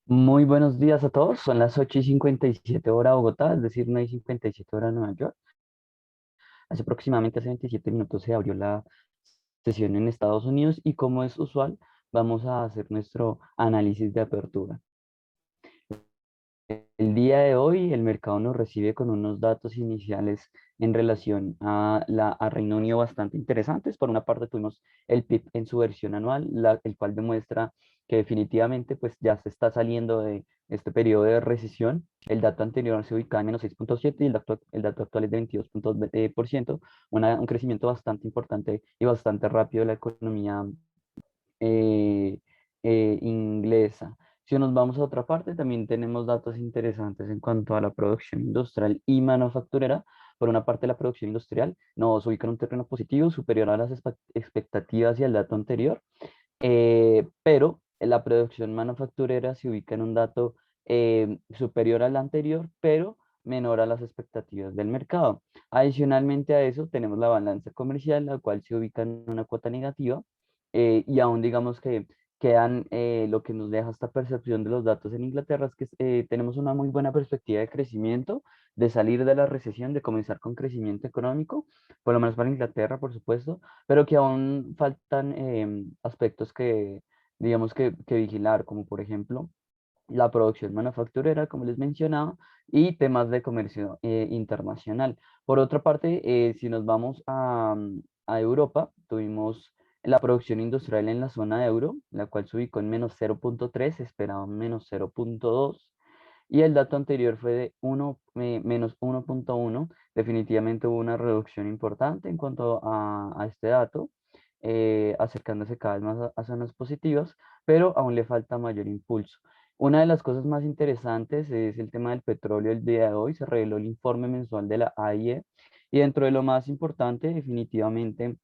Muy buenos días a todos. Son las 8:57 hora Bogotá, es decir, 9:57 hora Nueva York. Hace 27 minutos se abrió la sesión en Estados Unidos y como es usual, vamos a hacer nuestro análisis de apertura. El día de hoy el mercado nos recibe con unos datos iniciales en relación a Reino Unido bastante interesantes. Por una parte tuvimos el PIB en su versión anual, el cual demuestra que definitivamente pues ya se está saliendo de este periodo de recesión. El dato anterior se ubicaba en -6,7 y el dato actual es de 22%, un crecimiento bastante importante y bastante rápido de la economía eh, inglesa. Si nos vamos a otra parte, también tenemos datos interesantes en cuanto a la producción industrial y manufacturera. Por una parte, la producción industrial nos ubica en un terreno positivo, superior a las expectativas y al dato anterior, pero la producción manufacturera se ubica en un dato superior al anterior, pero menor a las expectativas del mercado. Adicionalmente a eso, tenemos la balanza comercial, la cual se ubica en una cuota negativa, y aún digamos que quedan, lo que nos deja esta percepción de los datos en Inglaterra es que tenemos una muy buena perspectiva de crecimiento, de salir de la recesión, de comenzar con crecimiento económico, por lo menos para Inglaterra, por supuesto, pero que aún faltan aspectos que, digamos que vigilar, como por ejemplo la producción manufacturera, como les mencionaba, y temas de comercio internacional. Por otra parte, si nos vamos a Europa, tuvimos la producción industrial en la zona euro, la cual se ubicó en -0,3, esperaban -0,2, y el dato anterior fue de -1,1. Definitivamente hubo una reducción importante en cuanto a este dato, acercándose cada vez más a zonas positivas, pero aún le falta mayor impulso. Una de las cosas más interesantes es el tema del petróleo. El día de hoy se reveló el informe mensual de la AIE y dentro de lo más importante definitivamente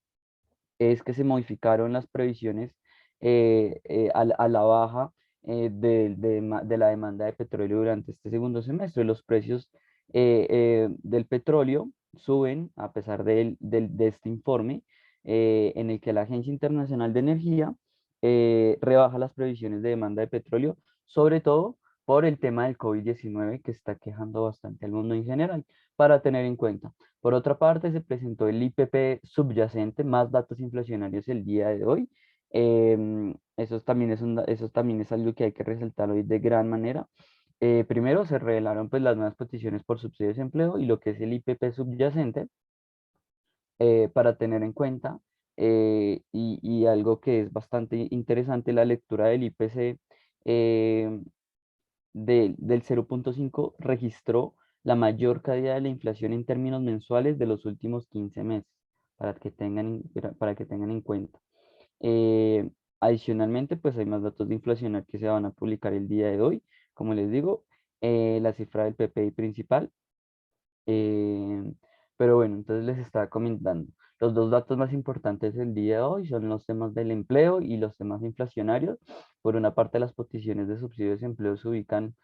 es que se modificaron las previsiones a la baja, de la demanda de petróleo durante este segundo semestre. Los precios del petróleo suben a pesar de este informe, en el que la Agencia Internacional de Energía rebaja las previsiones de demanda de petróleo, sobre todo por el tema del COVID-19 que está quejando bastante al mundo en general, para tener en cuenta. Por otra parte, se presentó el IPP subyacente, más datos inflacionarios el día de hoy. Eso también es algo que hay que resaltar hoy de gran manera. Primero, se revelaron pues, las nuevas peticiones por subsidio de desempleo y lo que es el IPP subyacente, para tener en cuenta. Y algo que es bastante interesante, la lectura del IPC, eh, del 0,5 registró la mayor caída de la inflación en términos mensuales de los últimos 15 meses, para que tengan en cuenta. Eh, Adicionalmente, pues hay más datos de inflación que se van a publicar el día de hoy. Como les digo, la cifra del PPI principal, eh, pero bueno, entonces les estaba comentando. Los dos datos más importantes del día de hoy son los temas del empleo y los temas inflacionarios. Por una parte, las peticiones de subsidio de desempleo se ubican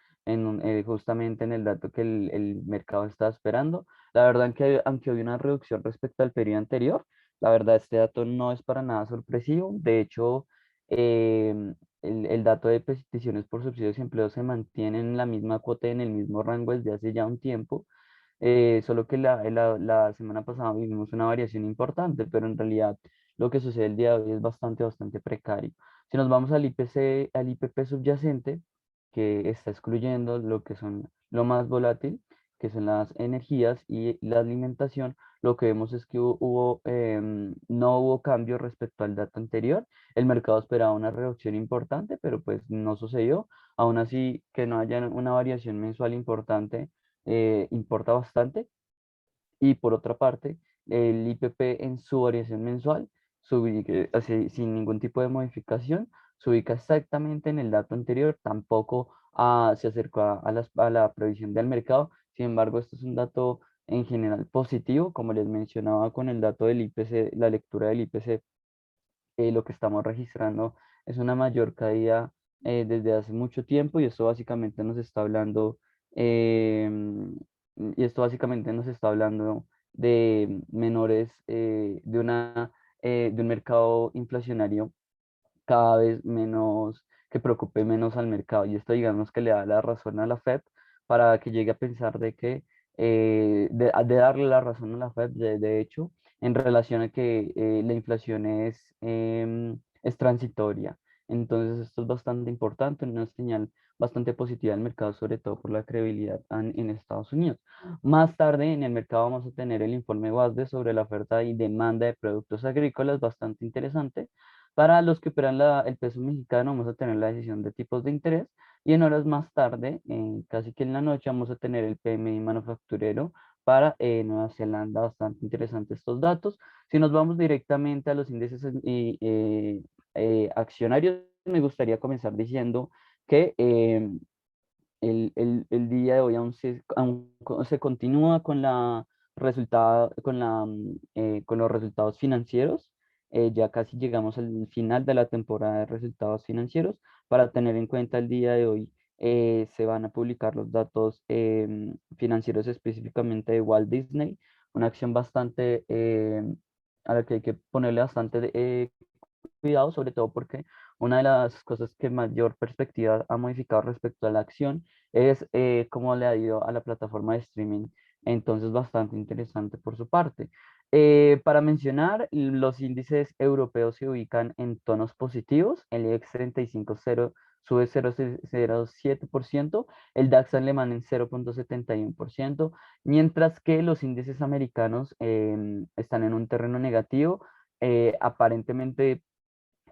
justamente en el dato que el mercado está esperando. La verdad que aunque había una reducción respecto al periodo anterior, la verdad este dato no es para nada sorpresivo. De hecho, el dato de peticiones por subsidio de desempleo se mantiene en la misma cuota y en el mismo rango desde hace ya un tiempo, solo que la semana pasada vivimos una variación importante, pero en realidad lo que sucede el día de hoy es bastante precario. Si nos vamos al IPC, al IPP subyacente, que está excluyendo lo que son lo más volátil, que son las energías y la alimentación, lo que vemos es que no hubo cambio respecto al dato anterior. El mercado esperaba una reducción importante, pero pues no sucedió. Aún así, que no haya una variación mensual importante, importa bastante. Y por otra parte, el IPP en su variación mensual, así, sin ningún tipo de modificación, se ubica exactamente en el dato anterior, tampoco se acercó a la previsión del mercado. Sin embargo, esto es un dato en general positivo, como les mencionaba con el dato del IPC, la lectura del IPC. Lo que estamos registrando es una mayor caída desde hace mucho tiempo, y esto básicamente nos está hablando, em, de menores, de un mercado inflacionario cada vez menos, que preocupe menos al mercado. Y esto digamos que le da la razón a la Fed para que llegue a pensar de que, de darle la razón a la Fed, de hecho, en relación a que la inflación es transitoria. Entonces esto es bastante importante, una señal bastante positiva del mercado, sobre todo por la credibilidad en Estados Unidos. Más tarde en el mercado vamos a tener el informe WASDE sobre la oferta y demanda de productos agrícolas, bastante interesante. Para los que operan el peso mexicano, vamos a tener la decisión de tipos de interés y en horas más tarde, casi que en la noche, vamos a tener el PMI manufacturero para Nueva Zelanda, bastante interesante estos datos. Si nos vamos directamente a los índices accionarios, me gustaría comenzar diciendo que el día de hoy aún se continúa con con los resultados financieros. Ya casi llegamos al final de la temporada de resultados financieros. Para tener en cuenta el día de hoy, se van a publicar los datos financieros específicamente de Walt Disney, una acción bastante a la que hay que ponerle bastante cuidado, sobre todo porque una de las cosas que mayor perspectiva ha modificado respecto a la acción es cómo le ha ido a la plataforma de streaming. Entonces, bastante interesante por su parte. Para mencionar, los índices europeos se ubican en tonos positivos. El IBEX 35 sube 0,07%, el DAX alemán en 0,71%, mientras que los índices americanos están en un terreno negativo. Aparentemente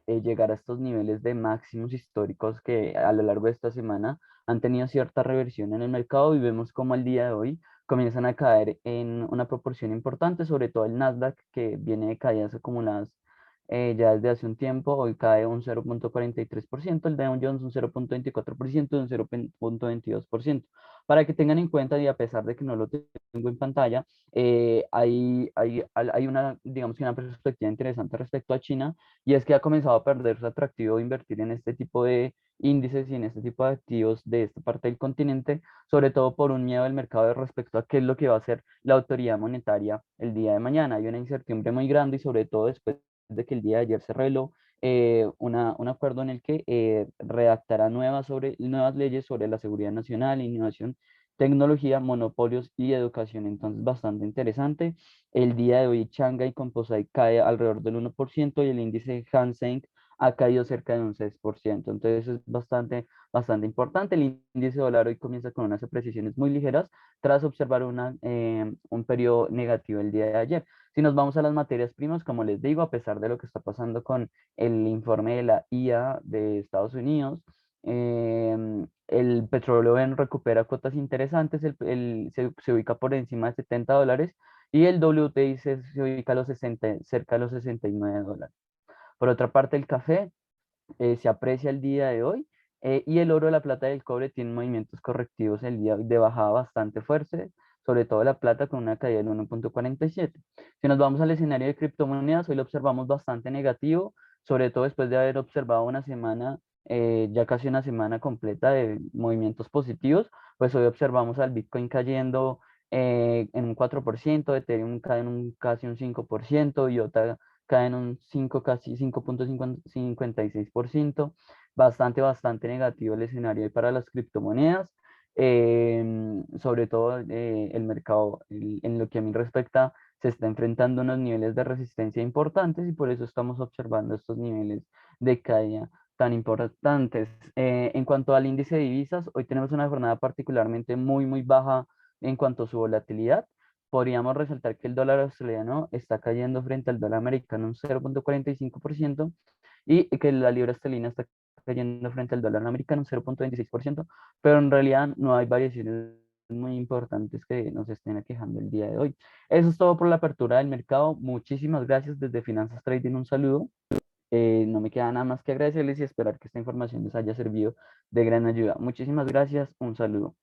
llegar a estos niveles de máximos históricos que a lo largo de esta semana han tenido cierta reversión en el mercado y vemos como al día de hoy comienzan a caer en una proporción importante, sobre todo el Nasdaq que viene de caídas acumuladas ya desde hace un tiempo, hoy cae un 0,43%, el Dow Jones un 0,24% y un 0,22%. Para que tengan en cuenta, y a pesar de que no lo tengo en pantalla, hay una, digamos que una perspectiva interesante respecto a China, y es que ha comenzado a perder su atractivo de invertir en este tipo de índices y en este tipo de activos de esta parte del continente, sobre todo por un miedo del mercado respecto a qué es lo que va a hacer la autoridad monetaria el día de mañana. Hay una incertidumbre muy grande y sobre todo después de que el día de ayer se reveló un acuerdo en el que redactará nuevas leyes sobre la seguridad nacional, innovación, tecnología, monopolios y educación. Entonces, bastante interesante. El día de hoy, Shanghai Composite cae alrededor del 1% y el índice Hang Seng ha caído cerca de un 6%. Entonces, es bastante importante. El índice dólar hoy comienza con unas apreciaciones muy ligeras tras observar un periodo negativo el día de ayer. Si nos vamos a las materias primas, como les digo, a pesar de lo que está pasando con el informe de la IA de Estados Unidos, el petróleo recupera cuotas interesantes, se ubica por encima de $70 y el WTI se ubica a cerca de los $69. Por otra parte, el café se aprecia el día de hoy y el oro, la plata y el cobre tienen movimientos correctivos el día de hoy de bajada bastante fuerte, sobre todo la plata con una caída del 1,47. Si nos vamos al escenario de criptomonedas, hoy lo observamos bastante negativo, sobre todo después de haber observado una semana, ya casi una semana completa de movimientos positivos, pues hoy observamos al Bitcoin cayendo en un 4%, Ethereum cae en casi un 5%, y otra cae en un 5, casi 5,56%. Bastante negativo el escenario para las criptomonedas. Sobre todo el mercado, en lo que a mí respecta, se está enfrentando a unos niveles de resistencia importantes y por eso estamos observando estos niveles de caída tan importantes. En cuanto al índice de divisas, hoy tenemos una jornada particularmente muy baja en cuanto a su volatilidad. Podríamos resaltar que el dólar australiano está cayendo frente al dólar americano un 0,45% y que la libra esterlina está cayendo frente al dólar americano un 0,26%, pero en realidad no hay variaciones muy importantes que nos estén aquejando el día de hoy. Eso es todo por la apertura del mercado. Muchísimas gracias desde Finanzas Trading, un saludo. No me queda nada más que agradecerles y esperar que esta información les haya servido de gran ayuda. Muchísimas gracias, un saludo.